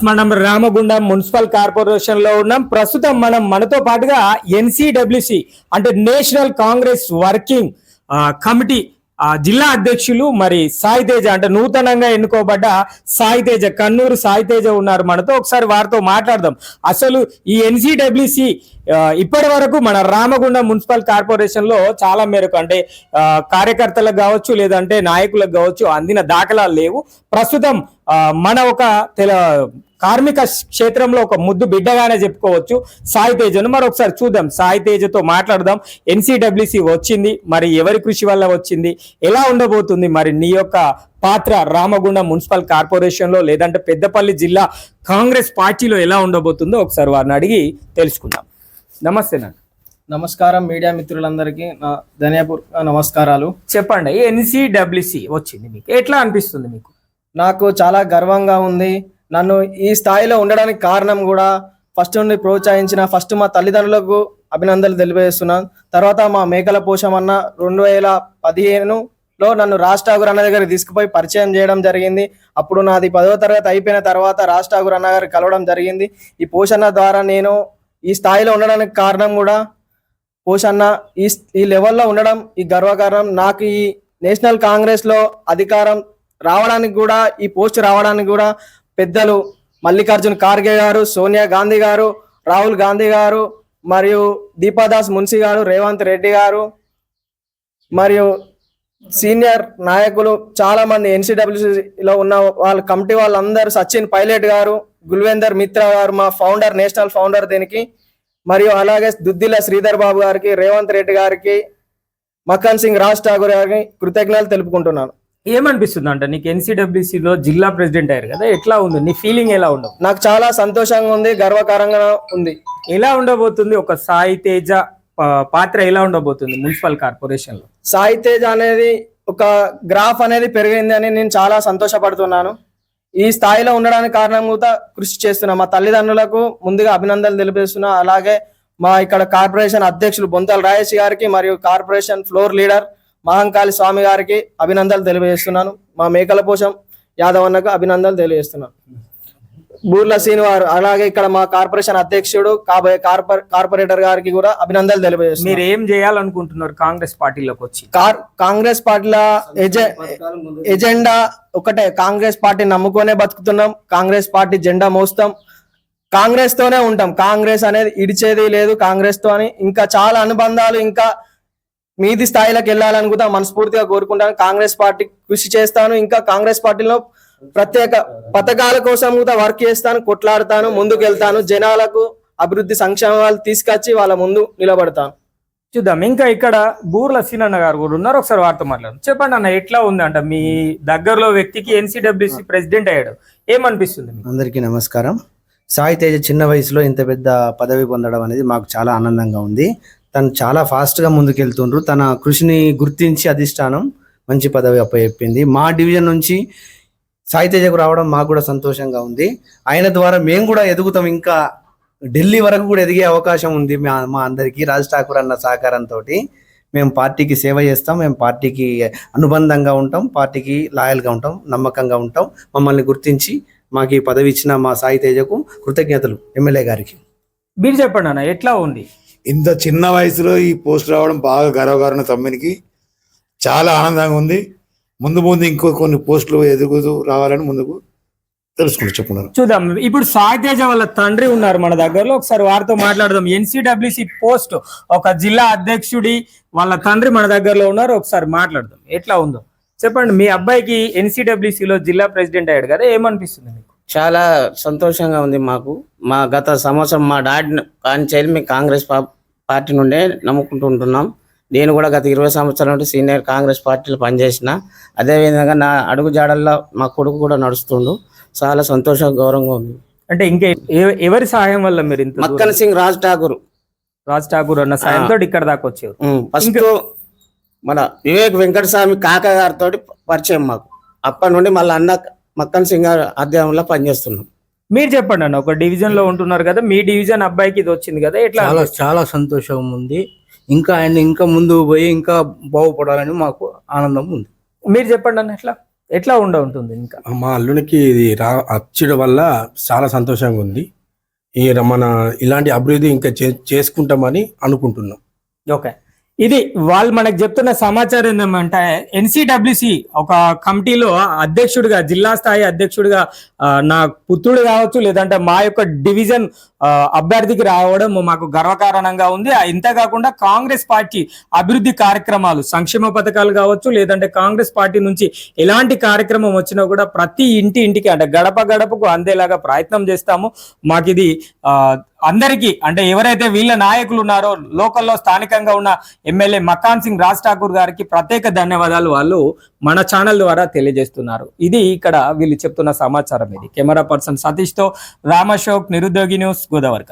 మనం Ramagundam municipal corporation లో ఉన్నాం. ప్రస్తుతం మనతో పాటుగా ఎన్సిడబ్ల్యూసి అంటే నేషనల్ కాంగ్రెస్ వర్కింగ్ కమిటీ జిల్లా అధ్యక్షులు మరి సాయి తేజ అంటే నూతనంగా ఎన్నుకోబడ్డ సాయి తేజ, కన్నూరు సాయి తేజ ఉన్నారు మనతో. ఒకసారి వారితో మాట్లాడదాం. అసలు ఈ ఎన్సిడబ్ల్యూసి ఇప్పటి వరకు మన రామగుండం మున్సిపల్ కార్పొరేషన్ లో చాలా మేరకు అంటే కార్యకర్తలకు కావచ్చు లేదంటే నాయకులకు కావచ్చు అందిన దాఖలాలు లేవు. ప్రస్తుతం మన ఒక కార్మిక క్షేత్రంలో ఒక ముద్దు బిడ్డగానే చెప్పుకోవచ్చు సాయి తేజను. మరొకసారి చూద్దాం, సాయి తేజతో మాట్లాడదాం. ఎన్సిడబ్ల్యూసి వచ్చింది, మరి ఎవరి కృషి వల్ల వచ్చింది, ఎలా ఉండబోతుంది, మరి నీ యొక్క పాత్ర రామగుండం మున్సిపల్ కార్పొరేషన్ లో లేదంటే పెద్దపల్లి జిల్లా కాంగ్రెస్ పార్టీలో ఎలా ఉండబోతుందో ఒకసారి వారిని అడిగి తెలుసుకుందాం. నమస్తే నాన్న. నమస్కారం మీడియా మిత్రులందరికీ నా ధన్యపూర్వక నమస్కారాలు. చెప్పండి, ఎన్సిడబ్ల్యూసి వచ్చింది, మీకు ఎట్లా అనిపిస్తుంది? మీకు నాకు చాలా గర్వంగా ఉంది. నన్ను ఈ స్థాయిలో ఉండడానికి కారణం కూడా ఫస్ట్ నుండి ప్రోత్సహించిన మా తల్లిదండ్రులకు అభినందనలు తెలియజేస్తున్నాను. తర్వాత మా మేకల పోషమన్న 2015లో నన్ను రాజ్ ఠాగూర్ అన్న దగ్గర తీసుకుపోయి పరిచయం చేయడం జరిగింది. అప్పుడు నాది 10వ తరగతి అయిపోయిన తర్వాత రాజ్ ఠాగూర్ అన్న గారు కలవడం జరిగింది. ఈ పోషన్న ద్వారా నేను ఈ స్థాయిలో ఉండడానికి కారణం కూడా పోషన్న ఈ లెవెల్లో ఉండడం ఈ గర్వకారణం. నాకు ఈ నేషనల్ కాంగ్రెస్లో అధికారం రావడానికి కూడా, ఈ పోస్ట్ రావడానికి కూడా పెద్దలు మల్లికార్జున్ ఖార్గే గారు, సోనియా గాంధీ గారు, రాహుల్ గాంధీ గారు, మరియు దీపాదాస్ మున్షి గారు, రేవంత్ రెడ్డి గారు, మరియు సీనియర్ నాయకులు చాలా మంది ఎన్సిడబ్ల్యూసిలో ఉన్న వాళ్ళ కమిటీ వాళ్ళందరూ, సచిన్ పైలట్ గారు, గుల్వేందర్ మిత్రా గారు, మా ఫౌండర్, నేషనల్ ఫౌండర్ దీనికి, మరియు అలాగే దుద్దిల శ్రీధర్ బాబు గారికి, రేవంత్ రెడ్డి గారికి, మక్కన్ సింగ్ రాజ్ ఠాగూర్ గారికి కృతజ్ఞతలు తెలుపుకుంటున్నాను. ఏమనిపిస్తుంది అంటే నీకు ఎన్సిడబ్ల్యూసిలో జిల్లా ప్రెసిడెంట్ అయ్యారు కదా, ఎట్లా ఉంది నీ ఫీలింగ్? ఎలా ఉండవు? నాకు చాలా సంతోషంగా ఉంది, గర్వకారంగా ఉంది. ఎలా ఉండబోతుంది ఒక సాయి తేజ పాత్ర, ఎలా ఉండబోతుంది మున్సిపల్ కార్పొరేషన్ లో? సాయి తేజ అనేది ఒక గ్రాఫ్ అనేది పెరిగింది అని నేను చాలా సంతోషపడుతున్నాను. ఈ స్థాయిలో ఉండడానికి కారణం కూడా కృషి చేస్తున్నా. మా తల్లిదండ్రులకు ముందుగా అభినందనలు తెలియజేస్తున్నా. అలాగే మా ఇక్కడ కార్పొరేషన్ అధ్యక్షులు బొంతల రాయేష్ గారికి మరియు కార్పొరేషన్ ఫ్లోర్ లీడర్ మహంకాళి స్వామి గారికి అభినందనలు తెలియజేస్తున్నాను. మా మేకల పోషం యాదవ్ అన్నకు అభినందనలు తెలియజేస్తున్నాను. బూర్ల శ్రీనివారు, అలాగే ఇక్కడ మా కార్పొరేషన్ అధ్యక్షుడు కాబోయే కార్పొరేటర్ గారికి కూడా అభినందనలు తెలియజేస్తున్నాను. మీరు ఏం చేయాలనుకుంటున్నారు కాంగ్రెస్ పార్టీలోకి వచ్చి? కాంగ్రెస్ పార్టీల ఎజెండా ఒకటే, కాంగ్రెస్ పార్టీ నమ్ముకొనే బతుకుతున్నాం, కాంగ్రెస్ పార్టీ జెండా మోస్తాం, కాంగ్రెస్ తోనే ఉంటాం. కాంగ్రెస్ అనేది ఇడిచేది లేదు. కాంగ్రెస్ తో ఇంకా చాలా అనుబంధాలు, ఇంకా మీది స్థాయిలోకి వెళ్ళాలని కూడా మనస్ఫూర్తిగా కోరుకుంటాను. కాంగ్రెస్ పార్టీ కృషి చేస్తాను. ఇంకా కాంగ్రెస్ పార్టీలో ప్రత్యేక పథకాల కోసం కూడా వర్క్ చేస్తాను, కొట్లాడతాను, ముందుకు వెళ్తాను. జనాలకు అభివృద్ధి సంక్షేమాలు తీసుకొచ్చి వాళ్ళ ముందు నిలబడతాను. చూద్దాం. ఇంకా ఇక్కడ బూర్ల సీనన్న గారు కూడా ఉన్నారు, ఒకసారి వారితో మాట్లాడు. చెప్పండి అన్న, ఎట్లా ఉంది అంట మీ దగ్గరలో వ్యక్తికి ఎన్సిడబ్ల్యూసి ప్రెసిడెంట్ అయ్యాడు, ఏమనిపిస్తుంది? అందరికీ నమస్కారం. సాయి తేజ చిన్న వయసులో ఇంత పెద్ద పదవి పొందడం అనేది మాకు చాలా ఆనందంగా ఉంది. తను చాలా ఫాస్ట్గా ముందుకెళ్తుండ్రు. తన కృషిని గుర్తించి అధిష్టానం మంచి పదవి అప్పచెప్పింది. మా డివిజన్ నుంచి సాయి తేజకు రావడం మాకు కూడా సంతోషంగా ఉంది. ఆయన ద్వారా మేము కూడా ఎదుగుతాం, ఇంకా ఢిల్లీ వరకు కూడా ఎదిగే అవకాశం ఉంది. మా అందరికీ రాజ్ ఠాకూర్ అన్న సహకారంతో మేము పార్టీకి సేవ చేస్తాం, మేము పార్టీకి అనుబంధంగా ఉంటాం, పార్టీకి లాయల్గా ఉంటాం, నమ్మకంగా ఉంటాం. మమ్మల్ని గుర్తించి మాకు ఈ పదవి ఇచ్చిన మా సాయి తేజకు కృతజ్ఞతలు ఎమ్మెల్యే గారికి. మీరు చెప్పండి అన్న, ఎట్లా ఉంది? ఇంత చిన్న వయసులో ఈ పోస్ట్ రావడం బాగా గర్వకారణ. తమ్మునికి చాలా ఆనందంగా ఉంది. ముందు ఇంకో కొన్ని పోస్టులు ఎదుగుతూ రావాలని ముందుకు తెలుసుకుంటూ చెప్పుకున్నారు. చూద్దాం. ఇప్పుడు సాయి తేజ వాళ్ళ తండ్రి ఉన్నారు మన దగ్గరలో, ఒకసారి వారితో మాట్లాడదాం. ఎన్సిడబ్ల్యూసి పోస్ట్ ఒక జిల్లా అధ్యక్షుడి వాళ్ళ తండ్రి మన దగ్గరలో ఉన్నారు, ఒకసారి మాట్లాడదాం. ఎట్లా ఉందో చెప్పండి. మీ అబ్బాయికి ఎన్సిడబ్ల్యూసిలో జిల్లా ప్రెసిడెంట్ అయ్యాడు కదా, ఏమనిపిస్తుంది మీకు? చాలా సంతోషంగా ఉంది మాకు. మా గత సంవత్సరం మా డాడీ కాంచేలి మేము కాంగ్రెస్ పార్టీ నుండే నమ్ముకుంటూ ఉంటున్నాం. నేను కూడా గత 20 సంవత్సరాల నుండి సీనియర్ కాంగ్రెస్ పార్టీలో పనిచేసిన. అదేవిధంగా నా అడుగు జాడల్లో మా కొడుకు కూడా నడుస్తుండు. చాలా సంతోషం, గౌరవంగా ఉంది. అంటే ఇంకా ఎవరి సహాయం వల్ల మీరు ఇంత? మక్కన్ సింగ్ రాజ్ ఠాకూర్ అన్న సాయంతో ఇక్కడ దాకా వచ్చారు. ఫస్ట్ మన వివేక్ వెంకటస్వామి కాకా గారితో పరిచయం మాకు. అప్పటి నుండి మళ్ళీ అన్న మక్కన్ సింగ్ గారు ఆధ్వర్యంలో పనిచేస్తున్నాం. మీరు చెప్పండి అన్న, ఒక డివిజన్ లో ఉంటున్నారు కదా, మీ డివిజన్ అబ్బాయికి ఇది వచ్చింది కదా, ఎట్లా? చాలా సంతోషం ఉంది. ఆయన ఇంకా ముందుకు పోయి ఇంకా బాగుపడాలని మాకు ఆనందం ఉంది. మీరు చెప్పండి అన్న, ఎట్లా? ఎట్లా ఉంటుంది ఇంకా? మా అల్లునికి ఇది వచ్చడం వల్ల చాలా సంతోషంగా ఉంది. ఈ మన ఇలాంటి అభివృద్ధి ఇంకా చేసుకుంటామని అనుకుంటున్నాం. ఓకే, ఇది వాళ్ళు మనకు చెప్తున్న సమాచారం ఏమంటే ఎన్సిడబ్ల్యూసి ఒక కమిటీలో అధ్యక్షుడిగా, జిల్లా స్థాయి అధ్యక్షుడిగా నా పుత్రుడు కావచ్చు, లేదంటే మా యొక్క డివిజన్ అభ్యర్థికి రావడం మాకు గర్వకారణంగా ఉంది. ఇంత కాకుండా కాంగ్రెస్ పార్టీ అభివృద్ధి కార్యక్రమాలు, సంక్షేమ పథకాలు కావచ్చు, లేదంటే కాంగ్రెస్ పార్టీ నుంచి ఎలాంటి కార్యక్రమం వచ్చినా కూడా ప్రతి ఇంటికి అంటే గడప గడపకు అందేలాగా ప్రయత్నం చేస్తాము. మాకు ఇది అందరికీ అంటే ఎవరైతే వీళ్ళ నాయకులు ఉన్నారో లోకల్లో స్థానికంగా ఉన్న ఎమ్మెల్యే మకాన్ సింగ్ రాజ్ ఠాకూర్ గారికి ప్రత్యేక ధన్యవాదాలు వాళ్ళు మన ఛానల్ ద్వారా తెలియజేస్తున్నారు. ఇది ఇక్కడ వీళ్ళు చెప్తున్న సమాచారం. ఇది కెమెరా పర్సన్ సతీష్ తో రామశోక్, నిరుద్యోగి న్యూస్, గోదావరి.